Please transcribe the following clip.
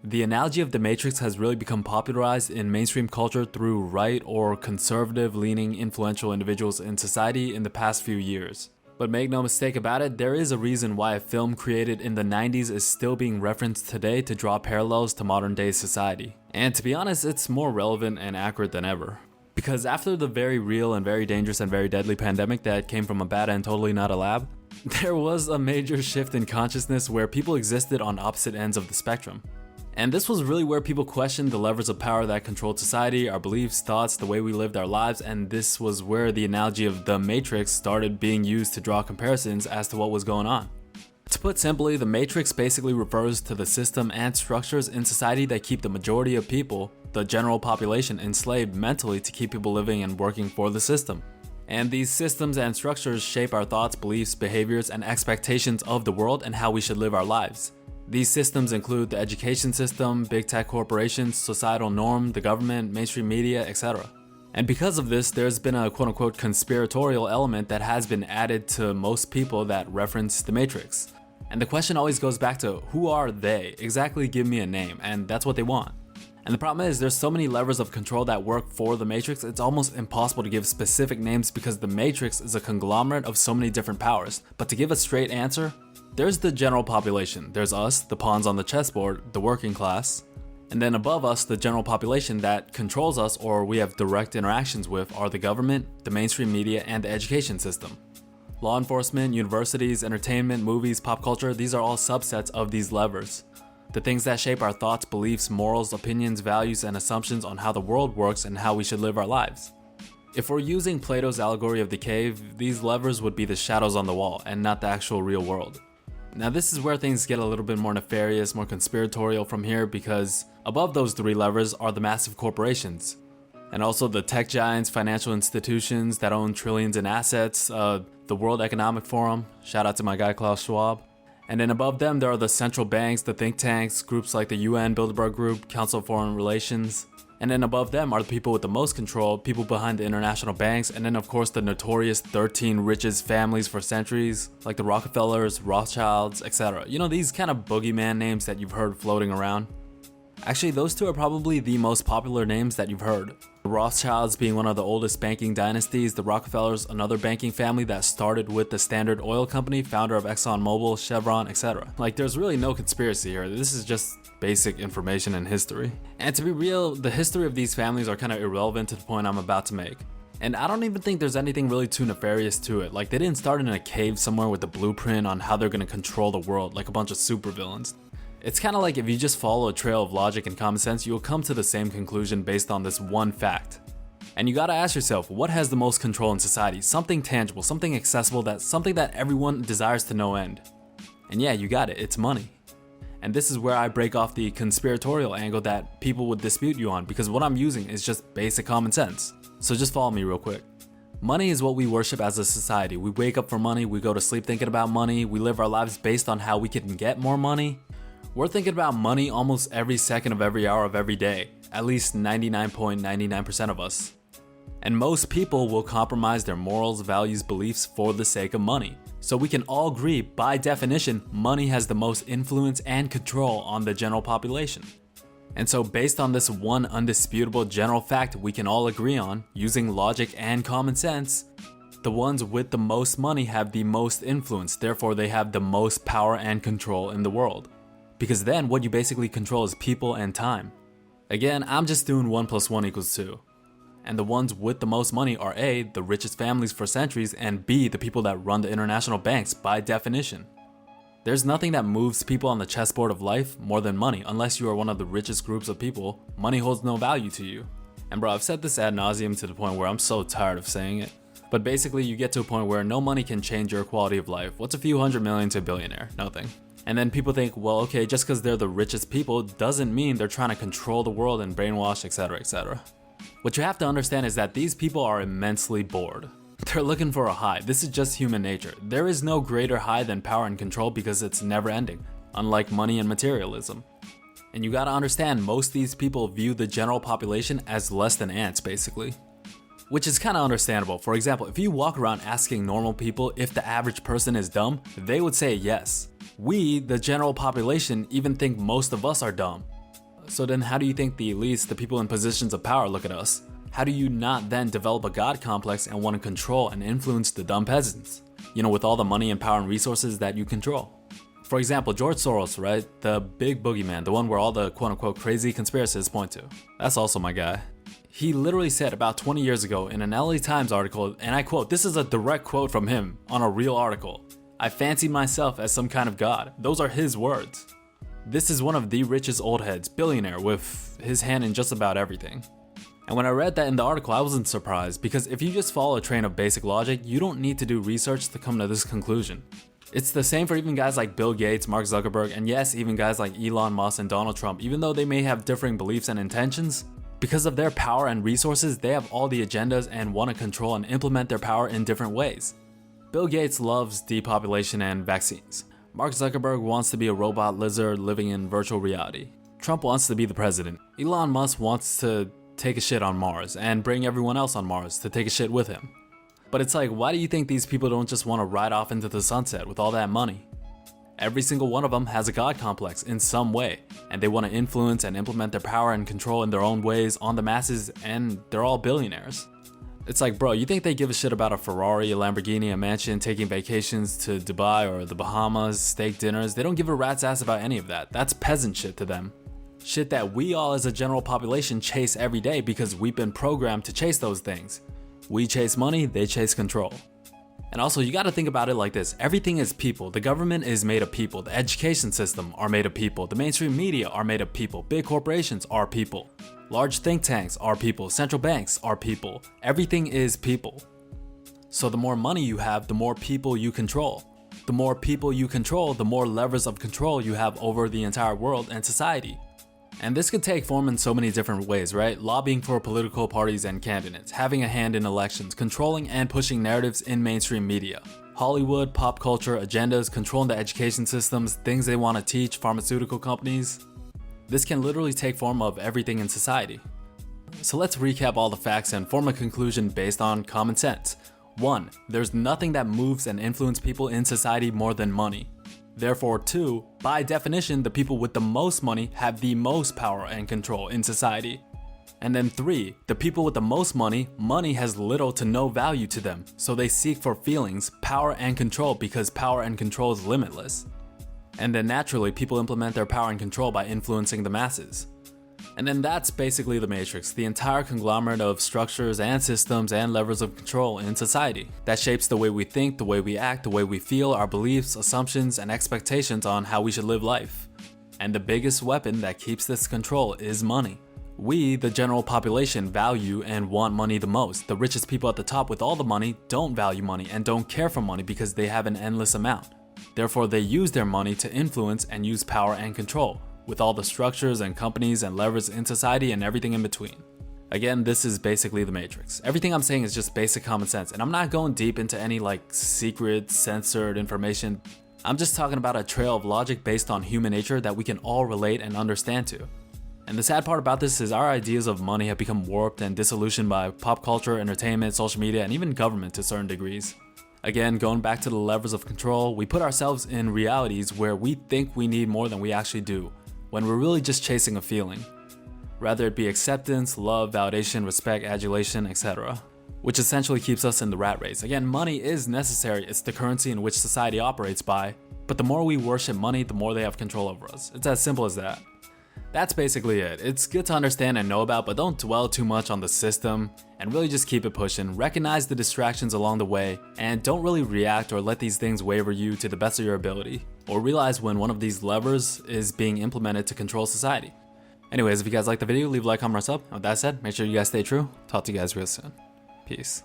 The analogy of the Matrix has really become popularized in mainstream culture through right or conservative-leaning influential individuals in society in the past few years. But make no mistake about it, there is a reason why a film created in the 90s is still being referenced today to draw parallels to modern-day society. And to be honest, it's more relevant and accurate than ever. Because after the very real and very dangerous and very deadly pandemic that came from a bat and totally not a lab, there was a major shift in consciousness where people existed on opposite ends of the spectrum. And this was really where people questioned the levers of power that controlled society, our beliefs, thoughts, the way we lived our lives, and this was where the analogy of the Matrix started being used to draw comparisons as to what was going on. To put simply, the Matrix basically refers to the system and structures in society that keep the majority of people, the general population, enslaved mentally to keep people living and working for the system. And these systems and structures shape our thoughts, beliefs, behaviors, and expectations of the world and how we should live our lives. These systems include the education system, big tech corporations, societal norm, the government, mainstream media, etc. And because of this, there's been a quote-unquote conspiratorial element that has been added to most people that reference the Matrix. And the question always goes back to, who are they? Exactly, give me a name, and that's what they want. And the problem is, there's so many levers of control that work for the Matrix, it's almost impossible to give specific names because the Matrix is a conglomerate of so many different powers. But to give a straight answer, there's the general population, there's us, the pawns on the chessboard, the working class, and then above us, the general population that controls us or we have direct interactions with are the government, the mainstream media, and the education system. Law enforcement, universities, entertainment, movies, pop culture, these are all subsets of these levers. The things that shape our thoughts, beliefs, morals, opinions, values, and assumptions on how the world works and how we should live our lives. If we're using Plato's allegory of the cave, these levers would be the shadows on the wall and not the actual real world. Now this is where things get a little bit more nefarious, more conspiratorial from here because above those three levers are the massive corporations. And also the tech giants, financial institutions that own trillions in assets, the World Economic Forum, shout out to my guy Klaus Schwab. And then above them there are the central banks, the think tanks, groups like the UN, Bilderberg Group, Council of Foreign Relations. And then above them are the people with the most control, people behind the international banks, and then of course the notorious 13 richest families for centuries, like the Rockefellers, Rothschilds, etc. You know, these kind of boogeyman names that you've heard floating around. Actually, those two are probably the most popular names that you've heard. The Rothschilds being one of the oldest banking dynasties, the Rockefellers another banking family that started with the Standard Oil Company, founder of ExxonMobil, Chevron, etc. Like, there's really no conspiracy here, this is just basic information and history. And to be real, the history of these families are kind of irrelevant to the point I'm about to make. And I don't even think there's anything really too nefarious to it. Like, they didn't start in a cave somewhere with a blueprint on how they're gonna control the world like a bunch of supervillains. It's kind of like if you just follow a trail of logic and common sense, you'll come to the same conclusion based on this one fact. And you gotta ask yourself, what has the most control in society? Something tangible, something accessible, something that everyone desires to no end. And yeah, you got it, it's money. And this is where I break off the conspiratorial angle that people would dispute you on, because what I'm using is just basic common sense. So just follow me real quick. Money is what we worship as a society. We wake up for money, we go to sleep thinking about money, we live our lives based on how we can get more money. We're thinking about money almost every second of every hour of every day, at least 99.99% of us. And most people will compromise their morals, values, beliefs for the sake of money. So we can all agree, by definition, money has the most influence and control on the general population. And so based on this one undisputable general fact we can all agree on, using logic and common sense, the ones with the most money have the most influence, therefore they have the most power and control in the world. Because then what you basically control is people and time. Again, I'm just doing 1 + 1 = 2. And the ones with the most money are A, the richest families for centuries, and B, the people that run the international banks by definition. There's nothing that moves people on the chessboard of life more than money. Unless you are one of the richest groups of people, money holds no value to you. And bro, I've said this ad nauseum to the point where I'm so tired of saying it. But basically you get to a point where no money can change your quality of life. What's a few hundred million to a billionaire? Nothing. And then people think, well, okay, just because they're the richest people doesn't mean they're trying to control the world and brainwash, etc, etc. What you have to understand is that these people are immensely bored. They're looking for a high. This is just human nature. There is no greater high than power and control because it's never ending, unlike money and materialism. And you gotta understand, most of these people view the general population as less than ants, basically. Which is kinda understandable. For example, if you walk around asking normal people if the average person is dumb, they would say yes. We, the general population, even think most of us are dumb. So then how do you think the elites, the people in positions of power, look at us? How do you not then develop a god complex and want to control and influence the dumb peasants? You know, with all the money and power and resources that you control. For example, George Soros, right? The big boogeyman, the one where all the quote-unquote crazy conspiracists point to. That's also my guy. He literally said about 20 years ago in an LA Times article, and I quote, this is a direct quote from him on a real article, "I fancied myself as some kind of god." Those are his words. This is one of the richest old heads, billionaire, with his hand in just about everything. And when I read that in the article, I wasn't surprised, because if you just follow a train of basic logic, you don't need to do research to come to this conclusion. It's the same for even guys like Bill Gates, Mark Zuckerberg, and yes, even guys like Elon Musk and Donald Trump, even though they may have differing beliefs and intentions. Because of their power and resources, they have all the agendas and want to control and implement their power in different ways. Bill Gates loves depopulation and vaccines. Mark Zuckerberg wants to be a robot lizard living in virtual reality. Trump wants to be the president. Elon Musk wants to take a shit on Mars and bring everyone else on Mars to take a shit with him. But it's like, why do you think these people don't just want to ride off into the sunset with all that money? Every single one of them has a god complex in some way, and they want to influence and implement their power and control in their own ways on the masses, and they're all billionaires. It's like, bro, you think they give a shit about a Ferrari, a Lamborghini, a mansion, taking vacations to Dubai or the Bahamas, steak dinners? They don't give a rat's ass about any of that. That's peasant shit to them. Shit that we all as a general population chase every day because we've been programmed to chase those things. We chase money, they chase control. And also, you gotta think about it like this. Everything is people. The government is made of people. The education system are made of people. The mainstream media are made of people. Big corporations are people. Large think tanks are people. Central banks are people. Everything is people. So the more money you have, the more people you control. The more people you control, the more levers of control you have over the entire world and society. And this could take form in so many different ways, right? Lobbying for political parties and candidates, having a hand in elections, controlling and pushing narratives in mainstream media, Hollywood, pop culture, agendas, controlling the education systems, things they want to teach, pharmaceutical companies. This can literally take form of everything in society. So let's recap all the facts and form a conclusion based on common sense. 1. There's nothing that moves and influences people in society more than money. Therefore, 2, by definition, the people with the most money have the most power and control in society. And then 3, the people with the most money has little to no value to them, so they seek for feelings, power and control because power and control is limitless. And then naturally, people implement their power and control by influencing the masses. And then that's basically the Matrix, the entire conglomerate of structures and systems and levers of control in society that shapes the way we think, the way we act, the way we feel, our beliefs, assumptions, and expectations on how we should live life. And the biggest weapon that keeps this control is money. We, the general population, value and want money the most. The richest people at the top with all the money don't value money and don't care for money because they have an endless amount. Therefore, they use their money to influence and use power and control, with all the structures and companies and levers in society and everything in between. Again, this is basically the Matrix. Everything I'm saying is just basic common sense, and I'm not going deep into any secret, censored information. I'm just talking about a trail of logic based on human nature that we can all relate and understand to. And the sad part about this is our ideas of money have become warped and disillusioned by pop culture, entertainment, social media, and even government to certain degrees. Again, going back to the levers of control, we put ourselves in realities where we think we need more than we actually do, when we're really just chasing a feeling. Rather it be acceptance, love, validation, respect, adulation, etc. Which essentially keeps us in the rat race. Again, money is necessary, it's the currency in which society operates by, but the more we worship money, the more they have control over us. It's as simple as that. That's basically it. It's good to understand and know about, but don't dwell too much on the system, and really just keep it pushing. Recognize the distractions along the way, and don't really react or let these things waver you to the best of your ability, or realize when one of these levers is being implemented to control society. Anyways, if you guys liked the video, leave a like, comment, or sub. And with that said, make sure you guys stay true. Talk to you guys real soon. Peace.